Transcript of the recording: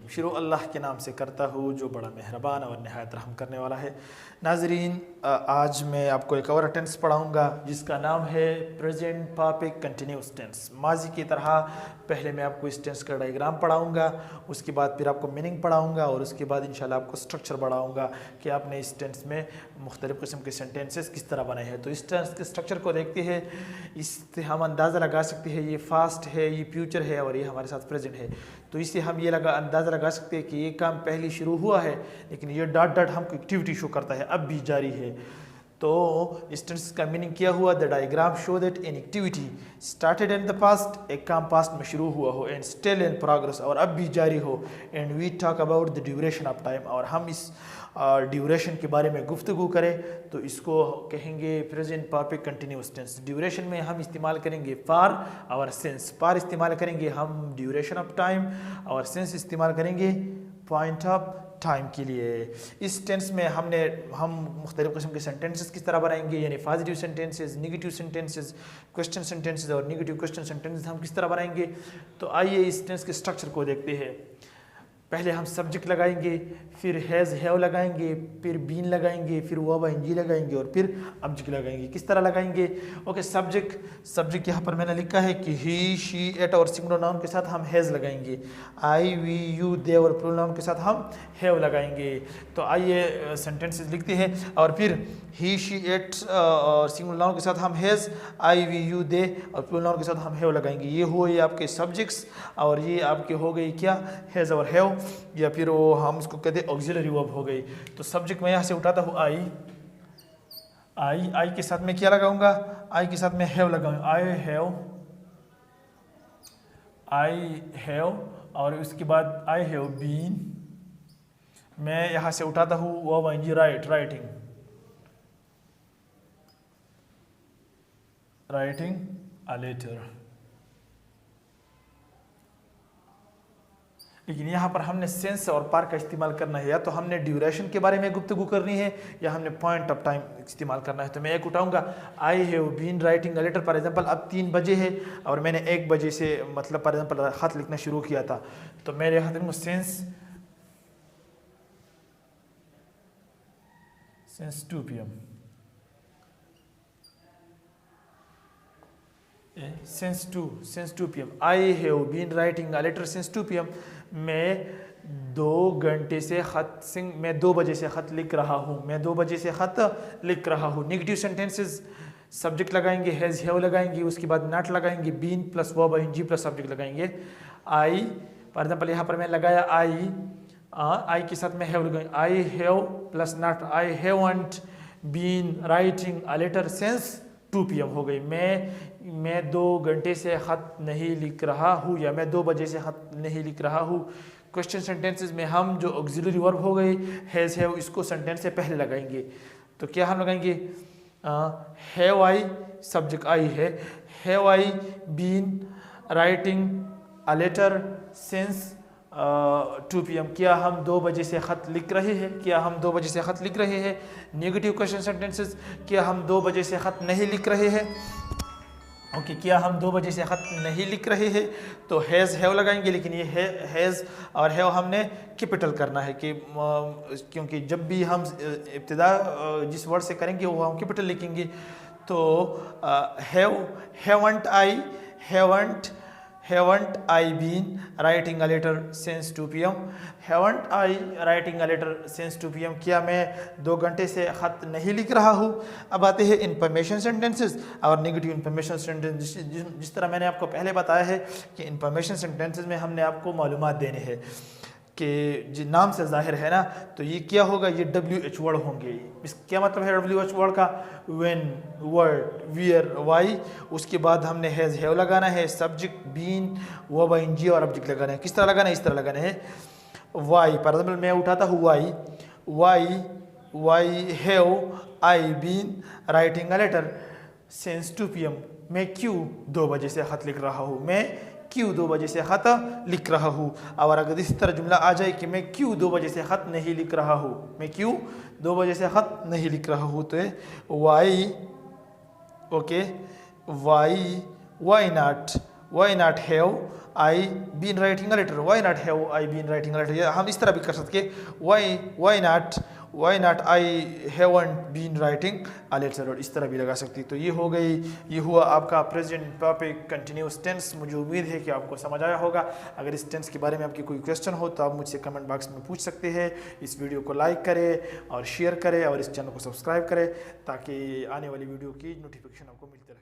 शुरू अल्लाह के नाम से करता हूँ जो बड़ा मेहरबान और नहायत रहम करने वाला है। नाजरीन, आज मैं आपको एक और टेंस पढ़ाऊँगा जिसका नाम है प्रेजेंट परफेक्ट कंटिन्यूस टेंस। माजी की तरह पहले मैं आपको इस टेंस का डायग्राम पढ़ाऊँगा, उसके बाद फिर आपको मीनिंग पढ़ाऊँगा और उसके बाद इंशाल्लाह आपको स्ट्रक्चर पढ़ाऊँगा कि आपने इस टेंस में मुख्तलिफ़ किस्म के सेंटेंसेस किस तरह बनाए हैं। तो इस टेंस के स्ट्रक्चर को देखते हैं, इससे हम अंदाज़ा लगा सकते हैं ये फास्ट है, ये फ्यूचर है और ये हमारे साथ प्रेजेंट है। तो इससे हम ये अंदाज़ा लगा सकते हैं कि ये काम पहले शुरू हुआ है लेकिन ये डॉट डॉट हमको एक्टिविटी शो करता है, अब भी जारी है। तो इस टेंस का मीनिंग क्या हुआ? The diagram show that an activity started in the past, एक काम पास्ट में शुरू हुआ हो, एंड स्टिल इन प्रोग्रेस, और अब भी जारी हो। And we talk about the duration of time, और हम इस ड्यूरेशन के बारे में गुफ्तगू करें तो इसको कहेंगे present perfect continuous tense. Duration में हम इस्तेमाल करेंगे फॉर और सिंस। फॉर इस्तेमाल करेंगे हम ड्यूरेशन ऑफ टाइम और सिंस इस्तेमाल करेंगे पॉइंट ऑफ टाइम के लिए। इस टेंस में हम मुख्तलिफ़ किस्म के सेंटेंसेस किस तरह बनाएंगे, यानी positive sentences, negative sentences, question sentences और नेगेटिव क्वेश्चन सेंटेंसेस हम किस तरह बनाएंगे। तो आइए इस टेंस के स्ट्रक्चर को देखते हैं। पहले हम सब्जेक्ट लगाएंगे, फिर हैज़ हैव लगाएंगे, फिर बीन लगाएंगे, फिर वर्ब ing लगाएंगे और फिर ऑब्जेक्ट लगाएंगे। किस तरह लगाएंगे? ओके, सब्जेक्ट यहाँ पर मैंने लिखा है कि ही, शी, इट और सिंगुलर नाउन के साथ हम हैज़ लगाएंगे। आई, वी, यू, दे और प्लूरल नाउन के साथ हम हैव लगाएंगे। तो आइए सेंटेंसेस लिखते हैं। और फिर ही, शी, इट और सिंगुलर नाउन के साथ हम हैज़, आई, वी, यू, दे और प्लूरल नाउन के साथ हम हैव लगाएंगे। ये हुए आपके सब्जेक्ट्स और ये आपके हो गई क्या, हैज़ और हैव, या फिर वो हम उसको कहते हैं ऑक्सिलरी वर्ब हो गई। तो सब्जेक्ट मैं यहाँ से उठाता हूँ आई के साथ में क्या लगाऊंगा? आई के साथ में हैव लगाऊंगा। आई हैव और उसके बाद आई हैव बीन। मैं यहाँ से उठाता हूँ verb ing writing a letter. लेकिन यहाँ पर हमने सेंस और पार का इस्तेमाल करना है, या तो हमने ड्यूरेशन के बारे में गुफ्तगू करनी है या हमने पॉइंट ऑफ टाइम इस्तेमाल करना है। तो मैं एक उठाऊंगा, I have been writing a letter. For example अब 3 बजे है और मैंने 1 बजे से मतलब फॉर एग्जांपल खत लिखना शुरू किया था, तो मेरे हाथ में since 2 PM, since 2 PM I have been writing a letter since 2 PM। मैं 2 बजे से ख़त लिख रहा हूँ। मैं 2 बजे से ख़त लिख रहा हूँ। नेगेटिव सेंटेंसेस, सब्जेक्ट लगाएंगे, हैज़ हैव लगाएंगे, उसके बाद नॉट लगाएंगे, been plus verb ing plus subject लगाएंगे। आई फॉर एग्जांपल यहाँ पर मैं लगाया आई के साथ में हैव लगाएंगे। I have plus not, I haven't been writing a letter since 2 PM हो गई। मैं 2 घंटे से ख़त नहीं लिख रहा हूँ, या मैं 2 बजे से ख़त नहीं लिख रहा हूँ। क्वेश्चन सेंटेंसेस में हम जो ऑक्सिलरी वर्ब हो गई हैज़ हैव, इसको सेंटेंस से पहले लगाएंगे। तो क्या हम लगाएंगे? हैव आई, सब्जेक्ट आई है, have I been writing a letter since 2 PM। क्या हम 2 बजे से ख़त लिख रहे हैं? क्या हम 2 बजे से ख़त लिख रहे हैं? नेगेटिव क्वेश्चन सेंटेंसेस, क्या हम 2 बजे से ख़त नहीं लिख रहे हैं? ओके, क्या हम 2 बजे से ख़त नहीं लिख रहे हैं? तो हैज़ हैव लगाएंगे, लेकिन ये हैज़ और हैव हमने कैपिटल करना है कि क्योंकि जब भी हम इब्तिदा जिस वर्ड से करेंगे वो हम कैपिटल लिखेंगे। तो haven't I been writing a letter since 2 PM। Haven't I writing a letter since 2 PM। क्या मैं 2 घंटे से ख़त नहीं लिख रहा हूँ? अब आते हैं इंफॉर्मेशन सेंटेंसेस और नेगेटिव इंफॉर्मेशन सेंटेंसेस। जिस तरह मैंने आपको पहले बताया है कि इंफॉर्मेशन सेंटेंसेस में हमने आपको मालूमात देने हैं कि नाम से जाहिर है ना, तो ये क्या होगा? ये WH वर्ड होंगे। इस क्या मतलब है WH वर्ड का? व्हेन, वर्ड, वियर, वाई, उसके बाद हमने हैज़ हैव लगाना है, सब्जेक्ट बीन, वर्ब ing और ऑब्जेक्ट लगाना है। किस तरह लगाना है? इस तरह लगाना है। वाई फॉर एग्जाम्पल मैं उठाता हूँ why have I been writing a letter since 2 PM। मैं क्यों 2 बजे से ख़त लिख रहा हूँ? मैं क्यों 2 बजे से ख़त लिख रहा हूँ। और अगर इस तरह जुमला आ जाए कि मैं क्यों 2 बजे से ख़त नहीं लिख रहा हूँ, मैं क्यों 2 बजे से ख़त नहीं लिख रहा हूँ, तो why, okay, why not, why not have I been writing a letter, why not have I been writing a letter. हम इस तरह भी कर सकते हैं, why not I haven't been writing a letter, और इस तरह भी लगा सकती है। तो ये हो गई, ये हुआ आपका प्रेजेंट परफेक्ट कंटिन्यूअस टेंस। मुझे उम्मीद है कि आपको समझ आया होगा। अगर इस टेंस के बारे में आपकी कोई क्वेश्चन हो तो आप मुझसे कमेंट बॉक्स में पूछ सकते हैं। इस वीडियो को लाइक करें और शेयर करें और इस चैनल को सब्सक्राइब करें ताकि आने वाली वीडियो की नोटिफिकेशन आपको मिलती रहे।